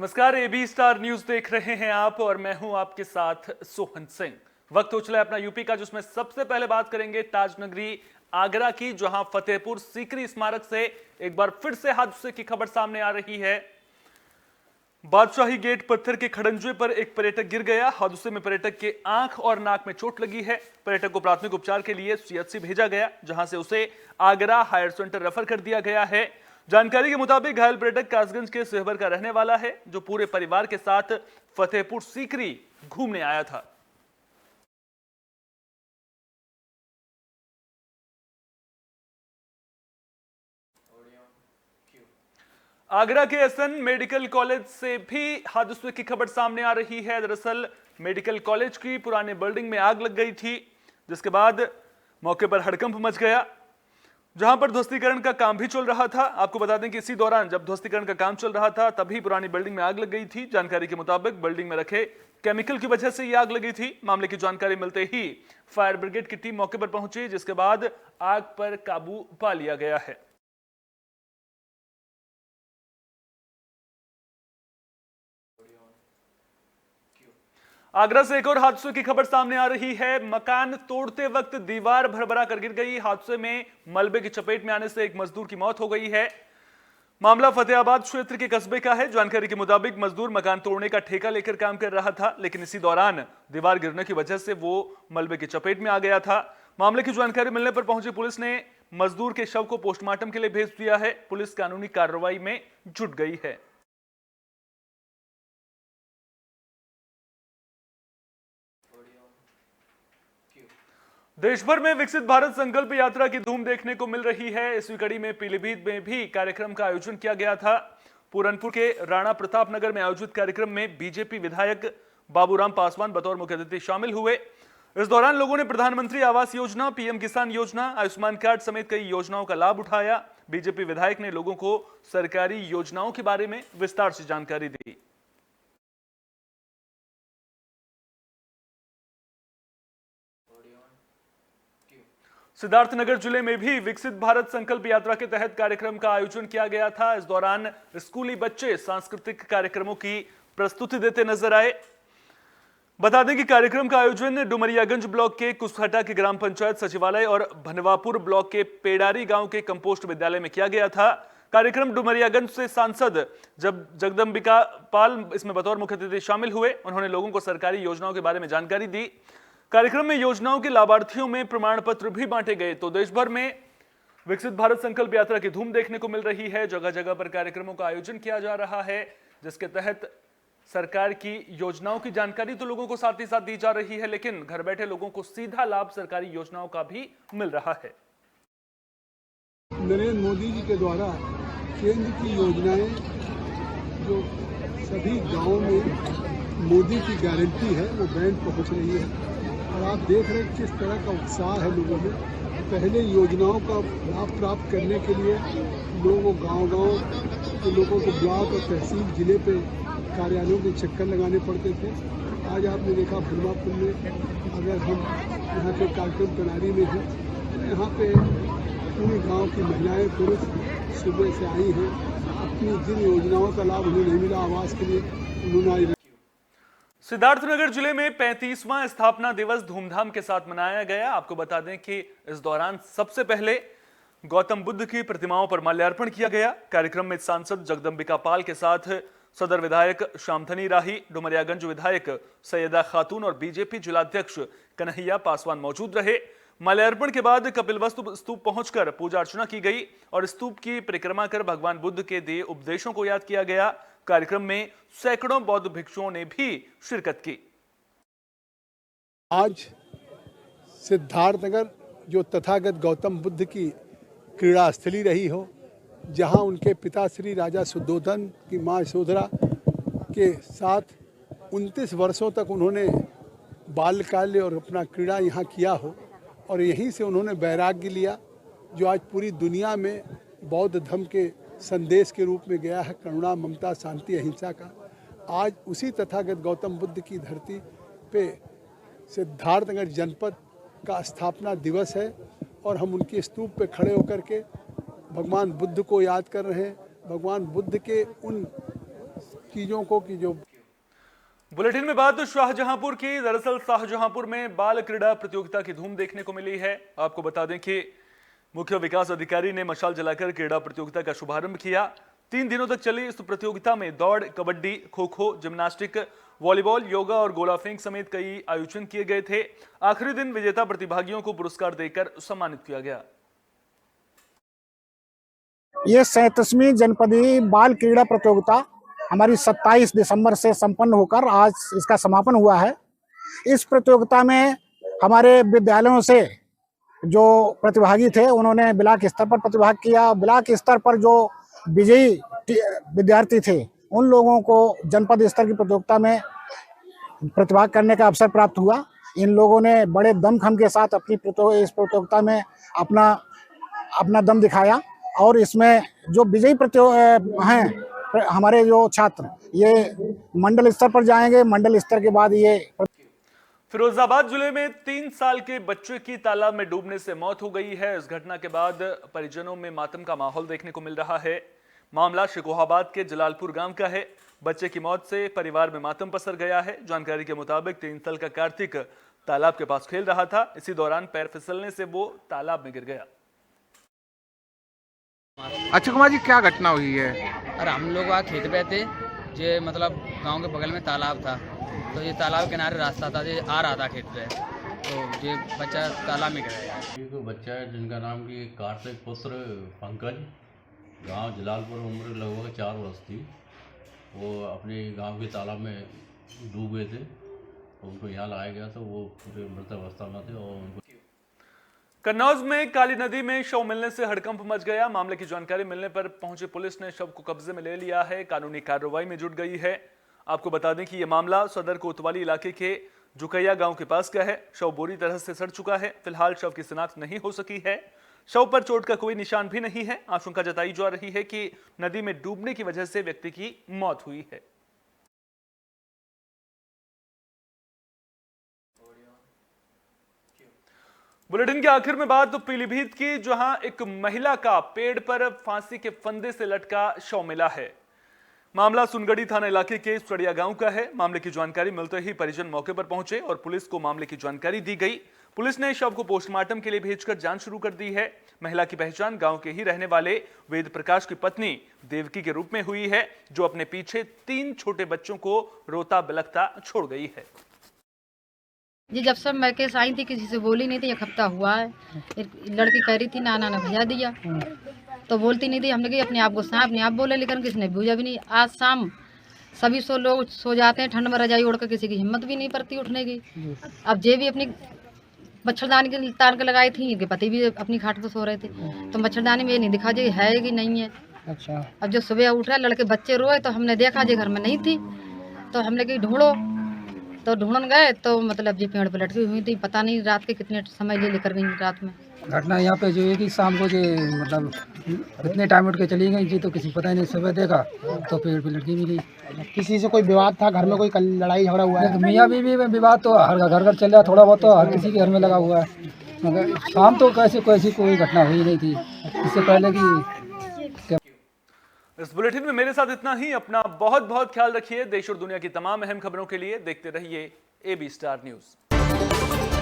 नमस्कार, AB star news देख रहे हैं आप और मैं हूं आपके साथ सोहन सिंह। वक्त हो चला है अपना यूपी का, जिसमें सबसे पहले बात करेंगे ताज नगरी आगरा की, जहां फतेहपुर सीकरी स्मारक से एक बार फिर से हादसे की खबर सामने आ रही है। बादशाही गेट पत्थर के खड़ंजे पर एक पर्यटक गिर गया। हादसे में पर्यटक के आंख और नाक में चोट लगी है। पर्यटक को प्राथमिक उपचार के लिए सीएचसी भेजा गया, जहां से उसे आगरा हायर सेंटर रेफर कर दिया गया है। जानकारी के मुताबिक घायल पर्यटक कासगंज के सेहबर का रहने वाला है, जो पूरे परिवार के साथ फतेहपुर सीकरी घूमने आया था। आगरा के एसएन मेडिकल कॉलेज से भी हादसे की खबर सामने आ रही है। दरअसल मेडिकल कॉलेज की पुरानी बिल्डिंग में आग लग गई थी, जिसके बाद मौके पर हड़कंप मच गया, जहां पर ध्वस्तीकरण का काम भी चल रहा था। आपको बता दें कि इसी दौरान जब ध्वस्तीकरण का काम चल रहा था, तभी पुरानी बिल्डिंग में आग लग गई थी। जानकारी के मुताबिक बिल्डिंग में रखे केमिकल की वजह से यह आग लगी थी। मामले की जानकारी मिलते ही फायर ब्रिगेड की टीम मौके पर पहुंची, जिसके बाद आग पर काबू पा लिया गया है। आगरा से एक और हादसे की खबर सामने आ रही है। मकान तोड़ते वक्त दीवार भरभरा कर गिर गई। हादसे में मलबे की चपेट में आने से एक मजदूर की मौत हो गई है। मामला फतेहाबाद क्षेत्र के कस्बे का है। जानकारी के मुताबिक मजदूर मकान तोड़ने का ठेका लेकर काम कर रहा था, लेकिन इसी दौरान दीवार गिरने की वजह से वो मलबे की चपेट में आ गया था। मामले की जानकारी मिलने पर पहुंची पुलिस ने मजदूर के शव को पोस्टमार्टम के लिए भेज दिया है। पुलिस कानूनी कार्रवाई में जुट गई है। देश भर में विकसित भारत संकल्प यात्रा की धूम देखने को मिल रही है। इसी कड़ी में पीलीभीत में भी कार्यक्रम का आयोजन किया गया था। पूरनपुर के राणा प्रताप नगर में आयोजित कार्यक्रम में बीजेपी विधायक बाबूराम पासवान बतौर मुख्य अतिथि शामिल हुए। इस दौरान लोगों ने प्रधानमंत्री आवास योजना, पीएम किसान योजना, आयुष्मान कार्ड समेत कई योजनाओं का लाभ उठाया। बीजेपी विधायक ने लोगों को सरकारी योजनाओं के बारे में विस्तार से जानकारी दी। सिद्धार्थनगर जिले में भी विकसित भारत संकल्प यात्रा के तहत कार्यक्रम का आयोजन किया गया था। इस दौरान स्कूली बच्चे सांस्कृतिक कार्यक्रमों की प्रस्तुति देते नजर आए। बता दें कि कार्यक्रम का आयोजन डुमरियागंज ब्लॉक के कुसहटा के ग्राम पंचायत सचिवालय और भनवापुर ब्लॉक के पेडारी गांव के कंपोस्ट विद्यालय में किया गया था। कार्यक्रम डुमरियागंज से सांसद जगदम्बिका पाल इसमें बतौर मुख्य अतिथि शामिल हुए। उन्होंने लोगों को सरकारी योजनाओं के बारे में जानकारी दी। कार्यक्रम में योजनाओं के लाभार्थियों में प्रमाण पत्र भी बांटे गए। तो देश भर में विकसित भारत संकल्प यात्रा की धूम देखने को मिल रही है। जगह जगह पर कार्यक्रमों का आयोजन किया जा रहा है, जिसके तहत सरकार की योजनाओं की जानकारी तो लोगों को साथ ही साथ दी जा रही है, लेकिन घर बैठे लोगों को सीधा लाभ सरकारी योजनाओं का भी मिल रहा है। नरेंद्र मोदी जी के द्वारा केंद्र की योजनाएं जो सभी गांवों में मोदी की गारंटी है, वो बैंक पहुंच रही है। और आप देख रहे हैं किस तरह का उत्साह है लोगों में। पहले योजनाओं का लाभ प्राप्त करने के लिए लोगों को गांव-गांव के लोगों को ब्लॉक और तहसील जिले पे कार्यालयों के चक्कर लगाने पड़ते थे। आज आपने देखा भनवापुर में, अगर हम यहाँ के कार्यक्रम प्रणाली में हैं, तो यहाँ पे पूरे गांव की महिलाएं पुरुष सुबह से आई हैं। अपनी जिन योजनाओं का लाभ उन्हें नहीं मिला आवास के लिए, उन्होंने सिद्धार्थनगर जिले में 35वां स्थापना दिवस धूमधाम के साथ मनाया गया। आपको बता दें कि इस दौरान सबसे पहले गौतम बुद्ध की प्रतिमाओं पर माल्यार्पण किया गया। कार्यक्रम में सांसद जगदम्बिका पाल के साथ सदर विधायक श्यामधनी राही, डुमरियागंज विधायक सैयदा खातून और बीजेपी जिलाध्यक्ष कन्हैया पासवान मौजूद रहे। माल्यार्पण के बाद कपिलवस्तु स्तूप पहुंचकर पूजा अर्चना की गई और स्तूप की परिक्रमा कर भगवान बुद्ध के दिए उपदेशों को याद किया गया। कार्यक्रम में सैकड़ों बौद्ध भिक्षुओं ने भी शिरकत की। आज सिद्धार्थनगर जो तथागत गौतम बुद्ध की क्रीड़ा स्थली रही हो, जहां उनके पिता श्री राजा सुद्धोधन की मां यशोधरा के साथ 29 वर्षों तक उन्होंने बाल्यकाल और अपना क्रीड़ा यहाँ किया हो, और यहीं से उन्होंने वैराग्य लिया, जो आज पूरी दुनिया में बौद्ध धर्म के संदेश के रूप में गया है, करुणा, ममता, शांति, अहिंसा का। आज उसी तथागत गौतम बुद्ध की धरती पे सिद्धार्थनगर जनपद का स्थापना दिवस है, और हम उनके स्तूप पे खड़े होकर के भगवान बुद्ध को याद कर रहे हैं। भगवान बुद्ध के उन चीज़ों को कि जो बुलेटिन में बात शाहजहांपुर की। दरअसल शाहजहांपुर में बाल क्रीड़ा प्रतियोगिता की धूम देखने को मिली है। आपको बता दें कि मुख्य विकास अधिकारी ने मशाल जलाकर क्रीड़ा प्रतियोगिता का शुभारंभ किया। 3 दिनों तक चली इस प्रतियोगिता में दौड़, कबड्डी, खो खो, जिम्नास्टिक, वॉलीबॉल, योगा और गोला फेंक समेत कई आयोजन किए गए थे। आखिरी दिन विजेता प्रतिभागियों को पुरस्कार देकर सम्मानित किया गया। ये 37वीं जनपदीय बाल क्रीड़ा प्रतियोगिता हमारी 27 दिसंबर से संपन्न होकर आज इसका समापन हुआ है। इस प्रतियोगिता में हमारे विद्यालयों से जो प्रतिभागी थे उन्होंने ब्लॉक स्तर पर प्रतिभाग किया। ब्लॉक स्तर पर जो विजयी विद्यार्थी थे उन लोगों को जनपद स्तर की प्रतियोगिता में प्रतिभाग करने का अवसर प्राप्त हुआ। इन लोगों ने बड़े दमखम के साथ अपनी इस प्रतियोगिता में अपना दम दिखाया और इसमें जो विजयी हैं हमारे जो छात्र ये मंडल स्तर पर जाएंगे। मंडल स्तर के बाद ये फिरोजाबाद जिले में 3 साल के बच्चे की तालाब में डूबने से मौत हो गई है। इस घटना के बाद परिजनों में मातम का माहौल देखने को मिल रहा है। मामला शिकोहाबाद के जलालपुर गांव का है। बच्चे की मौत से परिवार में मातम पसर गया है। जानकारी के मुताबिक 3 साल का कार्तिक तालाब के पास खेल रहा था। इसी दौरान पैर फिसलने से वो तालाब में गिर गया। अच्छा कुमार जी, क्या घटना हुई है? और हम लोग वहाँ खेत पे थे। ये मतलब गांव के बगल में तालाब था, तो ये तालाब किनारे रास्ता था, ये आ रहा था खेत पे, तो ये बच्चा तालाब में गिरा। एक बच्चा है जिनका नाम की कार्तिक पुत्र पंकज, गांव जलालपुर, उम्र लगभग 4 वर्ष थी। वो अपने गांव के तालाब में डूब गए थे, तो उनको यहाँ लाया गया तो वो पूरे मृत अवस्था में थे। और उनको कन्नौज में काली नदी में शव मिलने से हड़कंप मच गया। मामले की जानकारी मिलने पर पहुंची पुलिस ने शव को कब्जे में ले लिया है, कानूनी कार्रवाई में जुट गई है। आपको बता दें कि यह मामला सदर कोतवाली इलाके के जुकैया गांव के पास का है। शव बुरी तरह से सड़ चुका है। फिलहाल शव की शिनाख्त नहीं हो सकी है। शव पर चोट का कोई निशान भी नहीं है। आशंका जताई जा रही है कि नदी में डूबने की वजह से व्यक्ति की मौत हुई है। बुलेटिन के आखिर में बात तो पीलीभीत की, जहां एक महिला का पेड़ पर फांसी के फंदे से लटका शव मिला है। मामला सुनगढ़ी थाना इलाके के सड़िया गांव का है। मामले की जानकारी मिलते ही परिजन मौके पर पहुंचे और पुलिस को मामले की जानकारी दी गई। पुलिस ने शव को पोस्टमार्टम के लिए भेजकर जांच शुरू कर दी है। महिला की पहचान गांव के ही रहने वाले वेद प्रकाश की पत्नी देवकी के रूप में हुई है, जो अपने पीछे 3 छोटे बच्चों को रोता बिलखता छोड़ गई है। जी जब से मैं केस आई थी किसी से बोली नहीं थी। 1 हफ्ता हुआ है। एक लड़की कह रही थी नाना ने भेजा दिया, तो बोलती नहीं थी। हमने कहा अपने आप गुस्सा अपने आप बोले, लेकिन किसी ने भेजा भी नहीं। आज शाम सभी लोग सो जाते हैं ठंड में, रजाई ओढ़कर किसी की हिम्मत भी नहीं पड़ती उठने की। अब जे भी अपनी मच्छरदानी के तार के लगाई थी, इनके पति भी अपनी खाट पर सो रहे थे, तो मच्छरदानी में ये नहीं दिखा जी है कि नहीं है। अच्छा, अब जो सुबह उठ रहा लड़के बच्चे रोए, तो हमने देखा जी घर में नहीं थी, तो हमने कही ढूंढो, तो ढूंढन गए तो मतलब जी पेड़ पर लटकी हुई थी। पता नहीं रात के कितने समय लेकर गई रात में। घटना यहाँ पे जो है कि शाम को जो मतलब इतने टाइम उठ के चली गई जी, तो किसी पता ही नहीं। सुबह देखा तो पेड़ पे लड़की मिली। किसी से कोई विवाद था घर में, कोई लड़ाई झगड़ा हुआ है? मियाँ बीवी में विवाद तो हर घर चल रहा, थोड़ा बहुत तो हर किसी के घर में लगा हुआ है, मगर शाम तो कैसे कोई घटना हुई नहीं थी इससे पहले की। इस बुलेटिन में मेरे साथ इतना ही। अपना बहुत बहुत ख्याल रखिए। देश और दुनिया की तमाम अहम खबरों के लिए देखते रहिए AB स्टार न्यूज।